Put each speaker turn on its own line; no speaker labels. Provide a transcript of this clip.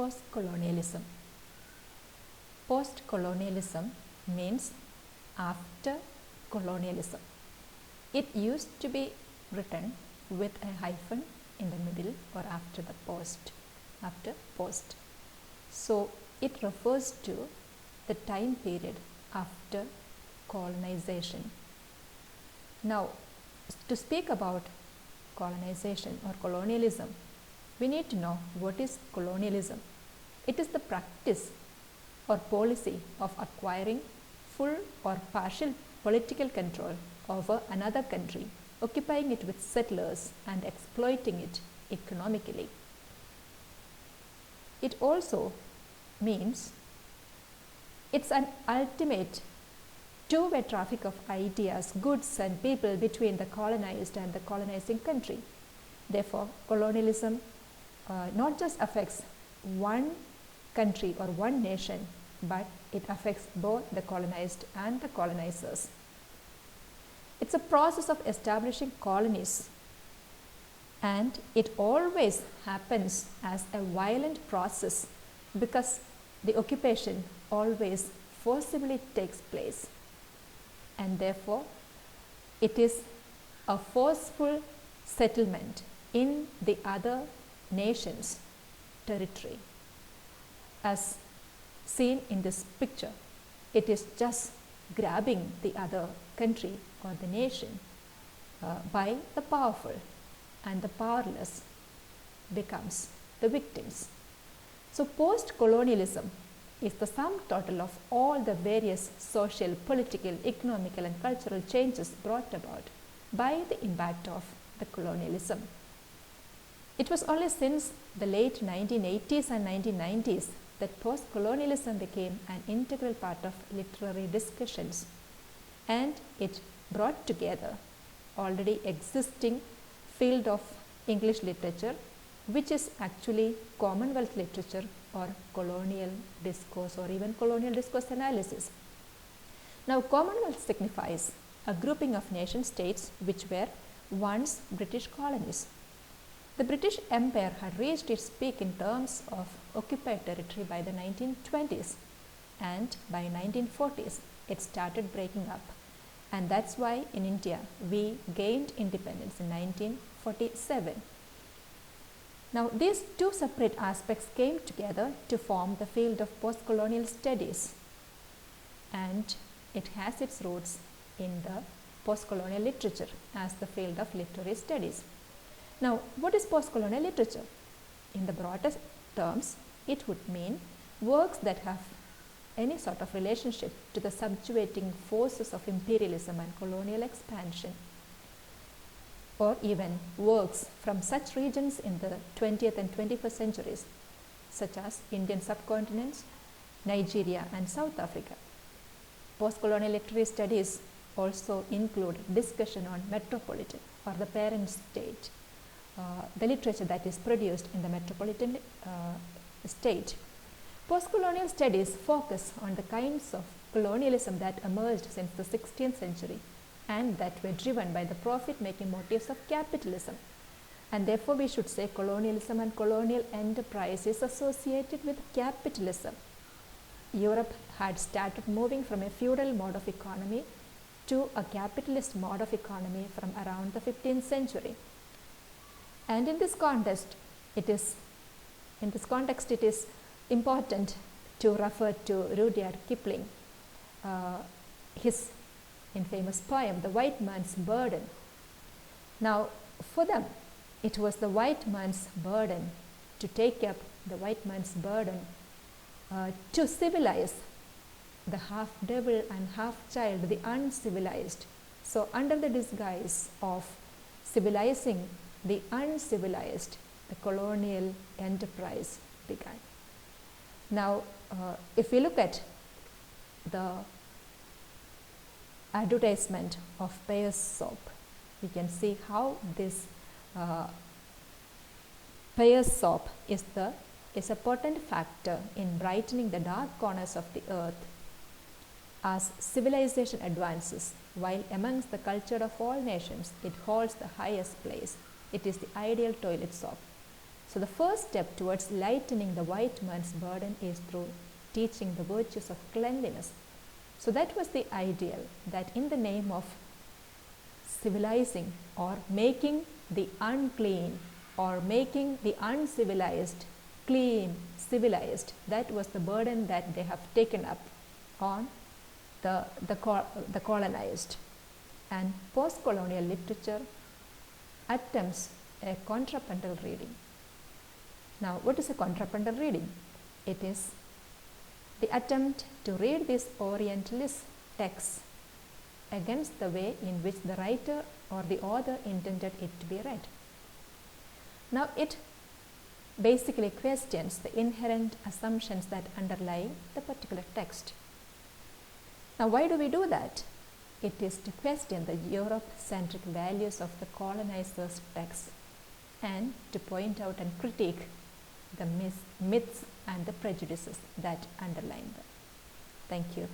Postcolonialism. Postcolonialism means after colonialism. It used to be written with a hyphen in the middle or after post. So it refers to the time period after colonization. Now, to speak about colonization or colonialism, we need to know what is colonialism. It is the practice or policy of acquiring full or partial political control over another country, occupying it with settlers and exploiting it economically. It also means it's an ultimate two-way traffic of ideas, goods and people between the colonized and the colonizing country. Therefore, colonialism not just affects one country or one nation, but it affects both the colonized and the colonizers. It's a process of establishing colonies, and it always happens as a violent process because the occupation always forcibly takes place, and therefore it is a forceful settlement in the other nation's territory. As seen in this picture, it is just grabbing the other country or the nation by the powerful, and the powerless becomes the victims. So post-colonialism is the sum total of all the various social, political, economical and cultural changes brought about by the impact of the colonialism. It was only since the late 1980s and 1990s that post-colonialism became an integral part of literary discussions, and it brought together already existing field of English literature, which is actually Commonwealth literature or colonial discourse or even colonial discourse analysis. Now, Commonwealth signifies a grouping of nation states which were once British colonies. The British Empire had reached its peak in terms of occupied territory by the 1920s, and by 1940s it started breaking up, and that's why in India we gained independence in 1947. Now, these two separate aspects came together to form the field of post-colonial studies, and it has its roots in the post-colonial literature as the field of literary studies. Now, what is post-colonial literature? In the broadest terms, it would mean works that have any sort of relationship to the subjugating forces of imperialism and colonial expansion, or even works from such regions in the 20th and 21st centuries, such as Indian subcontinents, Nigeria and South Africa. Post-colonial literary studies also include discussion on metropolitan or the parent state, the literature that is produced in the metropolitan state. Post-colonial studies focus on the kinds of colonialism that emerged since the 16th century and that were driven by the profit-making motives of capitalism. And therefore, we should say colonialism and colonial enterprise is associated with capitalism. Europe had started moving from a feudal mode of economy to a capitalist mode of economy from around the 15th century. And in this context, it is important to refer to Rudyard Kipling, his infamous poem, The White Man's Burden. Now, for them, it was the white man's burden to take up the white man's burden to civilize the half-devil and half-child, the uncivilized. So, under the disguise of civilizing the uncivilized, the colonial enterprise began. Now, if we look at the advertisement of Pears soap, we can see how this Pears soap is a potent factor in brightening the dark corners of the earth as civilization advances, while amongst the culture of all nations it holds the highest place. It is the ideal toilet soap. So the first step towards lightening the white man's burden is through teaching the virtues of cleanliness. So that was the ideal, that in the name of civilizing or making the unclean or making the uncivilized clean, civilized, that was the burden that they have taken up on the colonized. And post-colonial literature attempts a contrapuntal reading. Now, what is a contrapuntal reading? It is the attempt to read these Orientalist texts against the way in which the writer or the author intended it to be read. Now, it basically questions the inherent assumptions that underlie the particular text. Now, why do we do that? It is to question the Europe-centric values of the colonizers' texts and to point out and critique the myths and the prejudices that underline them. Thank you.